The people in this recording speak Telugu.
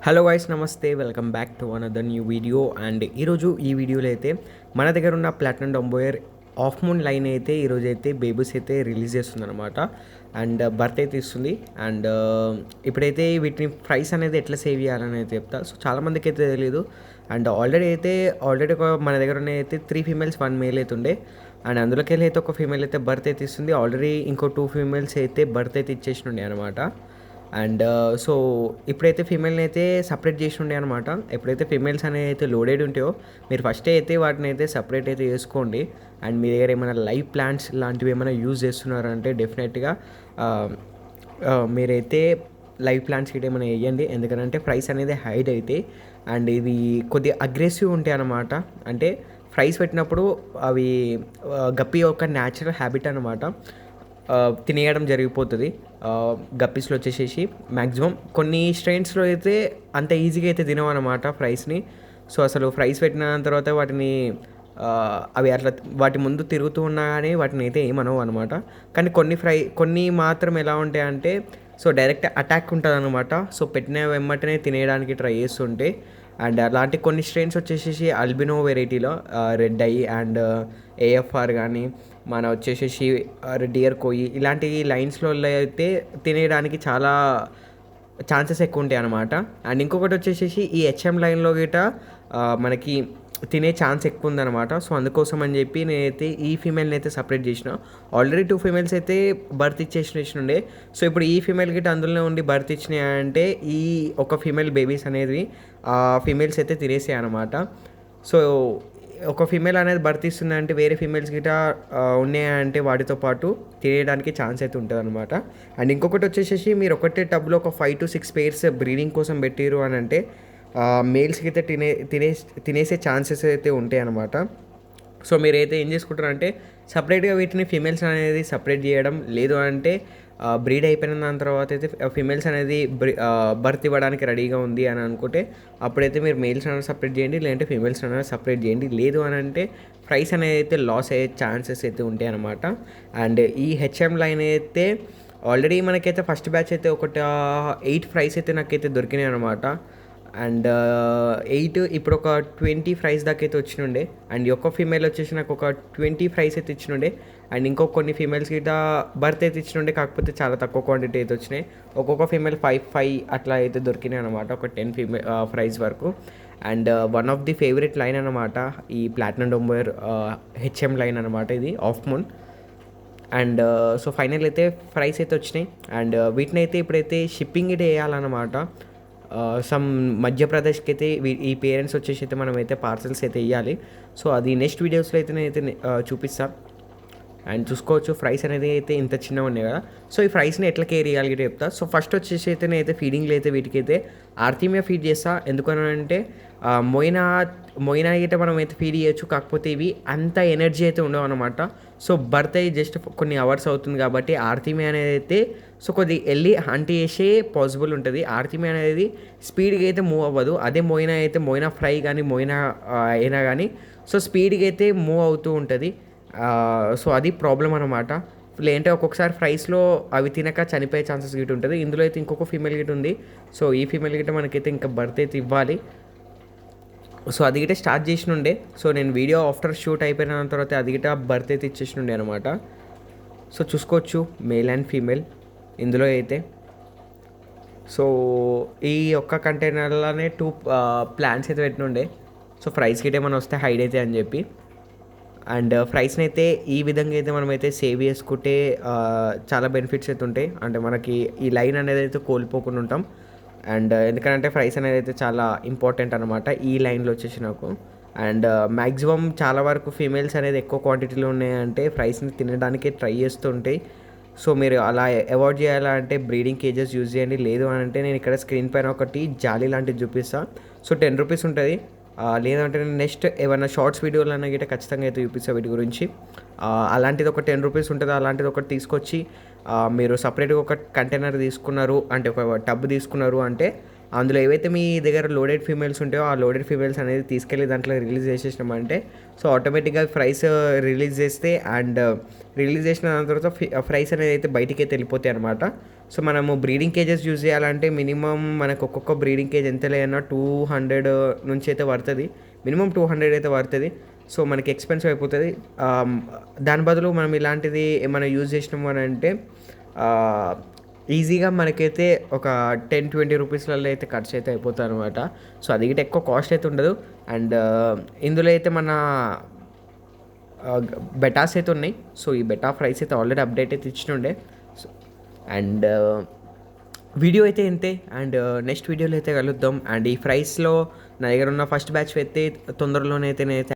హలో గైస్, నమస్తే. Welcome back to another new video. And ఈరోజు ఈ వీడియోలో అయితే మన దగ్గర ఉన్న ప్లాటినం డంబోయర్ ఆఫ్ మూన్ లైన్ అయితే ఈరోజు అయితే బేబీస్ అయితే రిలీజ్ చేస్తుంది అనమాట. అండ్ బర్త్ అయితే ఇస్తుంది. అండ్ ఇప్పుడైతే వీటిని ప్రైస్ అనేది ఎట్లా సేవ్ చేయాలని అయితే చెప్తా. సో చాలామందికి అయితే తెలియదు. అండ్ ఆల్రెడీ ఒక మన దగ్గర ఉన్న అయితే 3 ఫీమేల్స్ 1 మేల్ అయితే ఉండే. అండ్ అందులోకి వెళ్ళి అయితే ఒక ఫీమేల్ అయితే బర్త్ అయితే ఇస్తుంది. ఆల్రెడీ ఇంకో 2 ఫీమేల్స్ అయితే బర్త్ అయితే ఇచ్చేసి ఉండే అనమాట. అండ్ సో ఇప్పుడైతే ఫీమేల్ని అయితే సపరేట్ చేసి ఉండే అనమాట. ఎప్పుడైతే ఫీమేల్స్ అనేవి అయితే లోడెడ్ ఉంటాయో మీరు ఫస్ట్ అయితే వాటిని అయితే సపరేట్ అయితే చేసుకోండి. అండ్ మీ దగ్గర ఏమైనా లైవ్ ప్లాంట్స్ లాంటివి ఏమైనా యూజ్ చేస్తున్నారంటే డెఫినెట్గా మీరైతే లైవ్ ప్లాంట్స్ గిట్ట ఏమైనా వేయండి. ఎందుకంటే ప్రైస్ అనేది హైడ్ అయితే అండ్ ఇవి కొద్దిగా అగ్రెసివ్ ఉంటాయి అన్నమాట. అంటే ఫ్రైస్ పెట్టినప్పుడు అవి గప్పి యొక్క న్యాచురల్ హ్యాబిట్ అనమాట. తినేయడం జరిగిపోతుంది. గప్పీస్లో వచ్చేసేసి మ్యాక్సిమం కొన్ని స్ట్రెయిన్స్లో అయితే అంత ఈజీగా అయితే తినవన్నమాట ఫ్రైస్ని. సో అసలు ఫ్రైస్ పెట్టిన తర్వాత వాటిని అవి అట్లా వాటి ముందు తిరుగుతూ ఉన్నా కానీ వాటిని అయితే ఏమనవు అనమాట. కానీ కొన్ని మాత్రం ఎలా ఉంటాయంటే సో డైరెక్ట్ అటాక్ ఉంటుంది అనమాట. సో పెట్టిన వెంబటనే తినేయడానికి ట్రై చేస్తుంటే అండ్ అలాంటి కొన్ని స్ట్రెయిన్స్ వచ్చేసేసి అల్బినో వెరైటీలో రెడ్ ఐ అండ్ ఏఎఫ్ఆర్ కానీ మన వచ్చేసేసి డియర్ కోయి ఇలాంటి లైన్స్లో అయితే తినేయడానికి చాలా ఛాన్సెస్ ఎక్కువ ఉంటాయి అన్నమాట. అండ్ ఇంకొకటి వచ్చేసేసి ఈ హెచ్ఎం లైన్లో గిట మనకి తినే ఛాన్స్ ఎక్కువ ఉందన్నమాట. సో అందుకోసం అని చెప్పి నేనైతే ఈ ఫీమేల్ని అయితే సపరేట్ చేసిన. ఆల్రెడీ 2 ఫీమేల్స్ అయితే బర్త్ ఇచ్చేసినుండే. సో ఇప్పుడు ఈ ఫీమేల్ గిట్ట అందులోనే ఉండి బర్త్ ఇచ్చినాయి అంటే ఈ ఒక ఫీమేల్ బేబీస్ అనేది ఫీమేల్స్ అయితే తినేసాయి అనమాట. సో ఒక ఫీమేల్ అనేది బర్త్ ఇస్తుందంటే వేరే ఫీమేల్స్ గిట్ట ఉన్నాయంటే వాటితో పాటు తినేయడానికి ఛాన్స్ అయితే ఉంటుంది అనమాట. అండ్ ఇంకొకటి వచ్చేసేసి మీరు ఒకటే టబ్లో ఒక 5 to 6 పేర్స్ బ్రీడింగ్ కోసం పెట్టిరు అని అంటే మేల్స్కి అయితే తినేసే ఛాన్సెస్ అయితే ఉంటాయి అన్నమాట. సో మీరైతే ఏం చేసుకుంటారంటే సపరేట్గా వీటిని ఫీమేల్స్ అనేది సపరేట్ చేయడం, లేదు అంటే బ్రీడ్ అయిపోయిన దాని తర్వాత అయితే ఫీమేల్స్ అనేది బర్త్ ఇవ్వడానికి రెడీగా ఉంది అని అనుకుంటే అప్పుడైతే మీరు మేల్స్ అనేది సపరేట్ చేయండి, లేదంటే ఫీమేల్స్ అనేది సపరేట్ చేయండి. లేదు అని అంటే ప్రైస్ అనేది అయితే లాస్ అయ్యే ఛాన్సెస్ అయితే ఉంటాయి అన్నమాట. అండ్ ఈ హెచ్ఎం లైన్ అయితే ఆల్రెడీ మనకైతే ఫస్ట్ బ్యాచ్ అయితే ఒకటి 8 ఫ్రైస్ అయితే నాకైతే దొరికినాయి అనమాట. అండ్ 8 ఇప్పుడు ఒక 20 ఫ్రైస్ దాకా అయితే వచ్చినుండే. అండ్ ఒక్క ఫీమేల్ వచ్చేసి నాకు ఒక 20 ఫ్రైస్ అయితే ఇచ్చినుండే. అండ్ ఇంకో కొన్ని ఫీమేల్స్ గిట్ట బర్త్ అయితే ఇచ్చినుండే, కాకపోతే చాలా తక్కువ క్వాంటిటీ అయితే వచ్చినాయి. ఒక్కొక్క ఫీమేల్ 5 అట్లా అయితే దొరికినాయి అనమాట, ఒక 10 ఫ్రైస్ వరకు. And one of the favourite line అనమాట ఈ ప్లాటినం డంబోయర్ హెచ్ఎం లైన్ అనమాట, ఇది of moon. And so final అయితే ఫ్రైస్ అయితే వచ్చినాయి. అండ్ వీటిని అయితే ఇప్పుడైతే షిప్పింగ్ అయితే వేయాలన్నమాట. సమ్ మధ్యప్రదేశ్కి అయితే ఈ పేరెంట్స్ వచ్చేసి అయితే మనం అయితే పార్సల్స్ అయితే వేయాలి. సో అది నెక్స్ట్ వీడియోస్లో అయితే నేనైతే చూపిస్తాను. అండ్ చూసుకోవచ్చు ఫ్రైస్ అనేది అయితే ఇంత చిన్నగా ఉన్నాయి కదా. సో ఈ ఫ్రైస్ని ఎట్లా కేర్ చేయాలి చెప్తా. సో ఫస్ట్ వచ్చేసి అయితే నేనైతే ఫీడింగ్లో అయితే వీటికైతే ఆర్తీమియా ఫీడ్ చేస్తా. ఎందుకనంటే మొయినా అయితే మనం అయితే ఫీడ్ చేయొచ్చు, కాకపోతే ఇవి అంత ఎనర్జీ అయితే ఉండవు అనమాట. సో బర్త్ అయ్యి జస్ట్ కొన్ని అవర్స్ అవుతుంది కాబట్టి ఆర్తీమియా అనేది అయితే సో కొద్ది వెళ్ళి హంట్ చేసే పాసిబుల్ ఉంటుంది. ఆర్తీమియా అనేది స్పీడ్గా అయితే మూవ్ అవ్వదు. అదే మొయినా ఫ్రై కానీ మొయినా అయినా కానీ సో స్పీడ్గా అయితే మూవ్ అవుతూ ఉంటుంది. సో అది ప్రాబ్లం అనమాట. లేదంటే ఒక్కొక్కసారి ఫ్రైస్లో అవి తినక చనిపోయే ఛాన్సెస్ గిట్ ఉంటుంది. ఇందులో అయితే ఇంకొక ఫీమేల్ గిట్ ఉంది. సో ఈ ఫీమేల్ గిట్ట మనకైతే ఇంకా బర్త్ అయితే ఇవ్వాలి. సో అది గిట్ట స్టార్ట్ చేసినుండే. సో నేను వీడియో ఆఫ్టర్ షూట్ అయిపోయిన తర్వాత అది గిట్ట బర్త్ అయితే ఇచ్చేసినుండే అనమాట. సో చూసుకోవచ్చు మేల్ అండ్ ఫీమేల్ ఇందులో అయితే. సో ఈ ఒక్క కంటైనర్లోనే 2 ప్లాంట్స్ అయితే పెట్టినుండే. సో ఫ్రైస్ గిట్ట ఏమైనా వస్తే హైడ్ అయితే అని చెప్పి. అండ్ ఫ్రైస్ని అయితే ఈ విధంగా అయితే మనమైతే సేవ్ చేసుకుంటే చాలా బెనిఫిట్స్ అయితే ఉంటాయి. అంటే మనకి ఈ లైన్ అనేది అయితే కోల్పోకుండా ఉంటాం. అండ్ ఎందుకంటే ఫ్రైస్ అనేది అయితే చాలా ఇంపార్టెంట్ అనమాట ఈ లైన్లో వచ్చేసి నాకు. అండ్ మ్యాక్సిమం చాలా వరకు ఫీమేల్స్ అనేది ఎక్కువ క్వాంటిటీలో ఉన్నాయంటే ఫ్రైస్ని తినడానికి ట్రై చేస్తుంటాయి. సో మీరు అలా అవాయిడ్ చేయాలంటే బ్రీడింగ్ కేజెస్ యూజ్ చేయండి. లేదు అని అంటే నేను ఇక్కడ స్క్రీన్ పైన ఒకటి జాలీ లాంటిది చూపిస్తాను. సో 10 రూపీస్ ఉంటుంది. లేదంటే నేను నెక్స్ట్ ఏమైనా షార్ట్స్ వీడియోలు అన్న గిట్ట ఖచ్చితంగా అయితే చూపిస్తాను వీటి గురించి. అలాంటిది ఒక 10 రూపీస్ ఉంటుంది. అలాంటిది ఒకటి తీసుకొచ్చి మీరు సపరేట్గా ఒక కంటైనర్ తీసుకున్నారు అంటే ఒక టబ్ తీసుకున్నారు అంటే అందులో ఏవైతే మీ దగ్గర లోడెడ్ ఫీమేల్స్ ఉంటాయో ఆ లోడెడ్ ఫీమేల్స్ అనేది తీసుకెళ్ళి దాంట్లో రిలీజ్ చేసేసినామంటే సో ఆటోమేటిక్గా ఫ్రైస్ రిలీజ్ చేస్తే అండ్ రిలీజ్ చేసిన దాని తర్వాత ఫ్రైస్ అనేది అయితే బయటికి అయితే వెళ్ళిపోతాయి అనమాట. సో మనము బ్రీడింగ్ కేజెస్ యూజ్ చేయాలంటే మినిమమ్ మనకు ఒక్కొక్క బ్రీడింగ్ కేజ్ ఎంత లేదన్నా 200 నుంచి అయితే పడుతుంది. మినిమం 200 అయితే పడుతుంది. సో మనకి ఎక్స్పెన్సివ్ అయిపోతుంది. దాని బదులు మనం ఇలాంటిది ఏమైనా యూజ్ చేసినాము అని అంటే ఈజీగా మనకైతే ఒక 10-20 రూపీస్లలో అయితే ఖర్చు అయితే అయిపోతుంది అనమాట. సో అది గిట్ట ఎక్కువ కాస్ట్ అయితే ఉండదు. అండ్ ఇందులో అయితే మన బెటాస్ అయితే ఉన్నాయి. సో ఈ బెటా ప్రైస్ అయితే ఆల్రెడీ అప్డేట్ అయితే ఇచ్చినుండే. సో అండ్ వీడియో అయితే ఇంతే. అండ్ నెక్స్ట్ వీడియోలో అయితే కలుద్దాం. అండ్ ఈ ప్రైస్లో నా దగ్గర ఉన్న ఫస్ట్ బ్యాచ్ అయితే తొందరలోనే అయితే